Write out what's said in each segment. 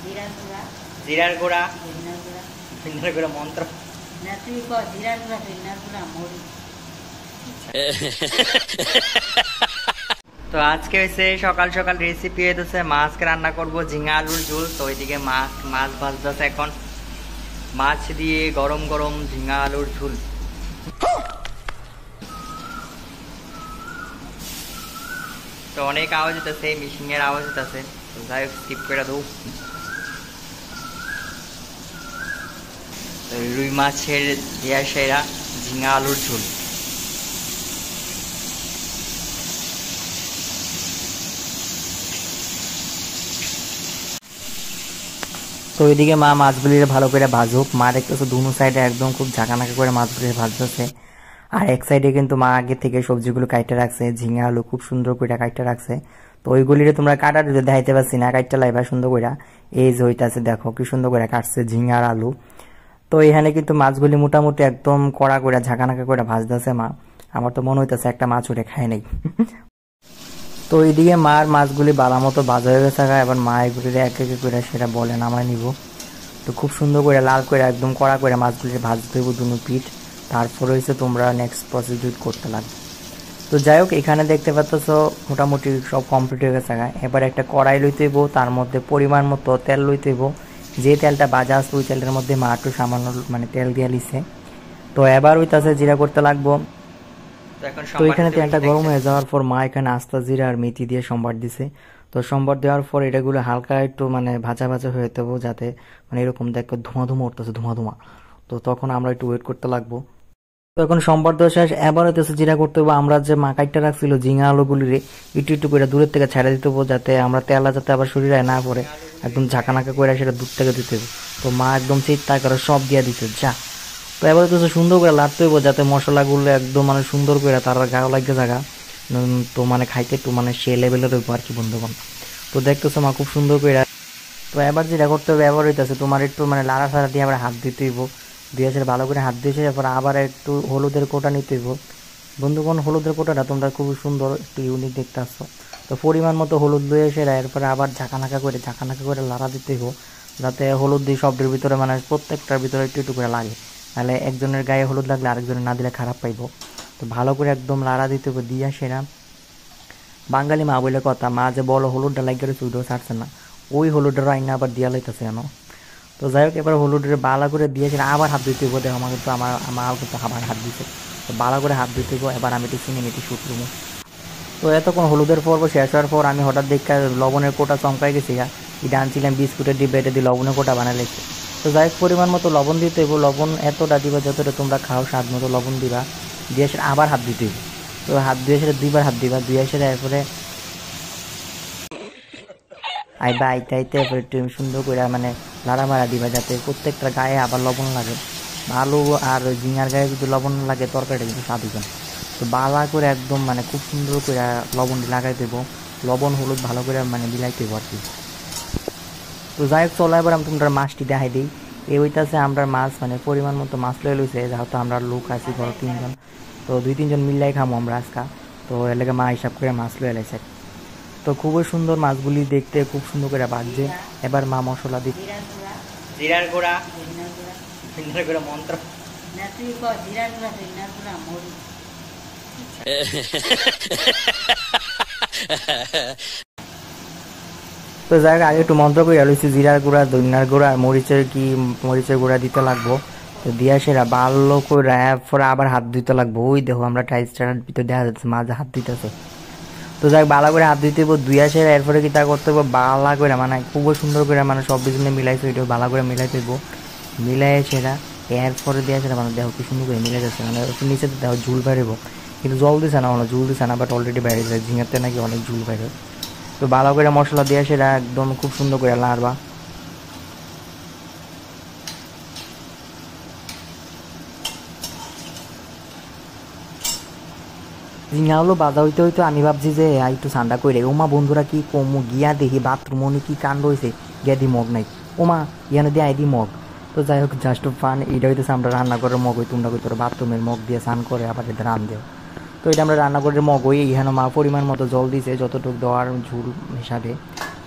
জিরার গুঁড়া ধনিয়ার গুঁড়া মন্ত্র তো আজকে হয়েছে সকাল সকাল রেসিপি হইতেছে মাছকে রান্না করব ঝিঙা আলুর ঝোল। তো ওইদিকে মাছ ভাজতেছে এখন, মাছ দিয়ে গরম গরম ঝিঙা আলুর ঝোল। তো অনেক আওয়াজ হইতেছে, মিশিং এর আওয়াজ হইতেছে, তো যাই হোক স্কিপ করে দেবো। রুই মাছের সেরা ঝিঙা আলুর ঝোল। তো ওইদিকে মা মাছগুলি ভালো করে ভাজুক। মা দেখতেছে দুনো সাইডে একদম খুব ঝাঁকানাকা করে মাছগুলি ভাজতেছে। আর এক সাইডে কিন্তু মা আগে থেকে সবজিগুলো কাইটে রাখছে, ঝিঙা আলু খুব সুন্দর করে কাইটে রাখছে। তো ওইগুলিরে তোমরা কাটা দিতে দেখাইতে পারছি না, কাইটটা লাইবা সুন্দর করে। এই যে হইতাছে দেখো কি সুন্দর করে কাটছে ঝিঙা আর আলু। তো এখানে কিন্তু মাছগুলি মোটামুটি একদম কড়া করে ঝাঁকানাকা করে ভাজতেছে মা। আমার তো মনে হইতেছে একটা মাছ উঠে খায় নাই। তো এইদিকে মার মাছগুলি বালা মতো ভাজা হয়ে গেছে। এবার মা এগুলি এক এক করে সেটা বলে নামায় নিব। তো খুব সুন্দর করে লাল করে একদম কড়া করে মাছগুলি ভাজতে হইব দুনো পিঠ। তারপরে হচ্ছে তোমরা নেক্সট প্রসিডিউর করতে লাগবে। তো যাই হোক এখানে দেখতে পাচ্ছ মোটামুটি সব কমপ্লিট হয়ে গেছে। এবার একটা কড়াই লইতে হইব, তার মধ্যে পরিমাণ মতো তেল লইতে হইব। যে তেলটা ভাজা আছে ওই তেলটার মধ্যে মা একটু সামান্য তেল দিয়ে লিছে। তো এবার ওইটাছে জিরা করতে লাগবো। তো এখানে তেলটা গরম হয়ে যাওয়ার পর মা এখানে আস্তা জিরা আর মেথি দিয়ে সম্বার দিছে। তো সম্বার দেওয়ার পর এটাগুলো হালকা একটু ভাজা ভাজা হয়ে যেতে হবে, যাতে এরকম দেখো ধোঁয়া ধোঁয়া উঠতেছে, ধোঁয়া ধোঁয়া। তো তখন আমরা একটু ওয়েট করতে লাগবো। তো এখন সম্বার দেওয়া শেষ, এবার হইতেছে জিরা করতে হবে। আমরা যে মাকাইটা রাখছিল ঝিঙা আলুগুলিরে একটু একটু করে দূরের থেকে ছেড়ে দিতে হবে, যাতে আমরা তেলা যাতে আবার শরীরে না পড়ে, একদম ঝাঁকানাকা করে সেটা দূর থেকে দিতে হবে। তো মা একদম চিৎকার করে সব দিয়ে দিতে যা। তো এবার তো সুন্দর করে লাড়তে হইব, যাতে মশলাগুলো একদম সুন্দর করে তার গাও লাগে জায়গা। তো খাইতে একটু সে লেভেলের হইব আর কি বন্ধুগণ। তো দেখতেছো মা খুব সুন্দর করে। তো এবার যেটা করতে হবে, এবার হইতেছে তোমার একটু লাড়া ছাড়া দিয়ে আবার হাত দিতে হইব। দিয়ে আসলে ভালো করে হাত দিয়েছে, এরপর আবার একটু হলুদের কোটা নিতে হইব। বন্ধুগণ হলুদের কোটাটা তোমরা খুব সুন্দর একটু ইউনিক দেখতে আসছো। তো পরিমাণ মতো হলুদ লয়ে এসে এরপরে আবার ঝাঁকানাকা করে লাড়া দিতে হইব, যাতে হলুদ দিয়ে সবটির ভিতরে প্রত্যেকটার ভিতরে একটু একটু করে লাগে। তাহলে একজনের গায়ে হলুদ লাগলে আরেকজনের না দিলে খারাপ পাইব। তো ভালো করে একদম লাড়া দিতে হবে। দিয়া সেরা বাঙালি মা বলে কথা, মা যে বলো হলুদটা লাগিয়ে রয়েছে ওইটাও ছাড়ছে না, ওই হলুদটা রাইনা আবার দিয়া লাইতেছে কেন। তো যাই হোক এবার হলুদের বালা করে দিয়েছে, আবার হাত দিতে হইব। দেখো আমাকে তো আমার মাও কিন্তু আবার হাত দিছে। তো বালা করে হাত দিতে হইব। এবার আমি একটু চিনি মিটি শুট রুমো। তো এতক্ষণ হলুদের পর্ব শেষ হওয়ার পর আমি হঠাৎ দেখে লবণের কোটা চমকাই গেছি। এটা আনছিলাম বিস্কুটের ডিব্বা, এটা দিয়ে লবণের কোটা বানাই লাগছে। তো যাই হোক পরিমাণ মতো লবণ দিতে হইব। লবণ এতটা দিবা যতটা তোমরা খাও, স্বাদ মতো লবণ দিবা। দিয়ে সেটা আবার হাত দিতে হইব। তো হাত দিয়ে সেটা দুইবার হাত দিবা, দুই সেটা এরপরে আইবা আইতে আইতে এরপরে একটু সুন্দর করে লাড়া মারা দিবা, যাতে প্রত্যেকটা গায়ে আবার লবণ লাগে। আলু আর ঝিঙার গায়ে যদি লবণ লাগে তরকারিটা কিন্তু স্বাদ হইবে। তো বালা করে একদম খুব সুন্দর করে লবণ লাগাই দেবো। লবণ হলুদ ভালো করে মিলাই দেবো আর কি। তো যাই হোক চলো এবার আমি তোমরা মাছটি দেখাই দিই। এই হইতাছে আমরা মাছ পরিমাণ মতো মাছ লয়ে লইছে, যেহেতু আমরা লোক আছি ঘরে 3 জন। তো 2-3 জন মিলাই খামো আমরা আজকা। তো এর লাগে মা হিসাব করে মাছ লয়ে লাইছে। তো খুবই সুন্দর মাছগুলি দেখতে, খুব সুন্দর করে ভাজছে। এবার মা মশলা দিই, জিরার গুঁড়া ধনিয়ার গুঁড়া মন্ত্র তো যাই হোক আগে একটু মন্ত্র করে লইছি, জিরার গুঁড়া ধনিয়ার গুঁড়া আর মরিচের গুঁড়া দিতে লাগবো। তো দিয়া সেরা ভালো করে পরে আবার হাত দিতে লাগবো। ওই দেখো আমরা টাইস্টার ভিতরে দেখা যাচ্ছে মাঝে হাত দিতেছে। তো যাই বালা করে হাত দিতে হইব, দুই আসে এরপরে কি তা করতে হইব বালা করে খুবই সুন্দর করে সব বিজনে মিলাইছে, ওইটা বালা করে মিলাইতে হইব। মিলাই সেরা এরপরে দিয়ে সেটা দেখো কি সুন্দর করে মিলাই যাচ্ছে। নিচে দেখো ঝুল বেরোব, কিন্তু জল দিছে না, ঝুল দিছে না, বাট অলরেডি বেড়ে যায়। ঝিঙাতে নাকি অনেক ঝুল বেরো। তো ভালো করে মশলা দিয়ে সেটা একদম খুব সুন্দর করে লাড়বা। ঝিঙা হলো বাধা হইতে হইতে আমি ভাবছি যে একটু ঠান্ডা করে ওমা বন্ধুরা কি কমু গিয়া দেখি বাথরুম কি কাণ্ড হয়েছে, গিয়া দি মগ নাই। ওমা ইয়ানো দিয়ে আইডি মগ। তো যাই হোক জাস্ট ফান, এটা হইতেছে আমরা রান্না করার মগ হই, তোমরা কই তোর বাথরুমের মগ দিয়ে স্নান করে আবার এটা রান দেও। তো এটা আমরা রান্না করে মগ হই। এখানে মা পরিমাণ মতো জল দিয়েছে, যতটুকু দেওয়ার ঝুল হিসাবে।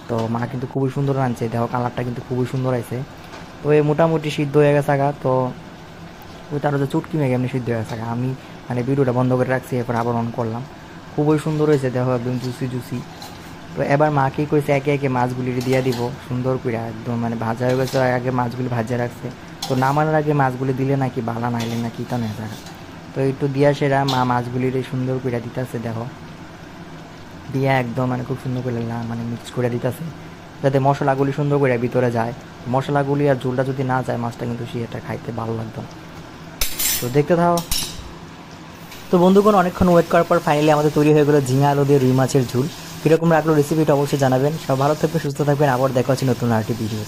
তো মা কিন্তু খুবই সুন্দর রাঁধছে, দেখো কালারটা কিন্তু খুবই সুন্দর আছে। তো এই মোটামুটি সিদ্ধ হয়ে গেছে আগা। তো ওই তার হচ্ছে চুটকি মেঘে এমনি সিদ্ধ হয়ে গেছে আগা। আমি মানে ভিডিওটা বন্ধ করে রাখছি, এরপর আবার অন করলাম। খুবই সুন্দর হয়েছে, দেখো একদম জুসি জুসি। তো এবার মা কি করেছে, একে একে মাছগুলি দিয়ে দিব সুন্দর করে, একদম মানে ভাজা হয়ে গেছে, আগে মাছগুলি ভাজা রাখছে। তো নামানোর আগে মাছগুলি দিলে নাকি বালা নাইলে নাকি তা নেই জায়গা। তো একটু দিয়া সেরা মা মাছগুলির সুন্দর করে দিতেছে, দেখো দিয়ে একদম মানে খুব সুন্দর করে মানে মিক্স করে দিতেছে, যাতে মশলাগুলি সুন্দর করে ভিতরে যায়। মশলাগুলি আর ঝোলটা যদি না যায়, মাছটা কিন্তু সেটা খাইতে ভালো লাগতো না। তো দেখতে থাও। তো বন্ধুগণ, অনেকক্ষণ ওয়েট করার পর ফাইনালি আমাদের তৈরি হয়ে গেলো ঝিঙা আলু দিয়ে রুই মাছের ঝোল। কীরকম রাখলো রেসিপিটা অবশ্যই জানাবেন। সব ভালো থাকবেন, সুস্থ থাকবেন, আবার দেখা হচ্ছে নতুন আরেকটি ভিডিও।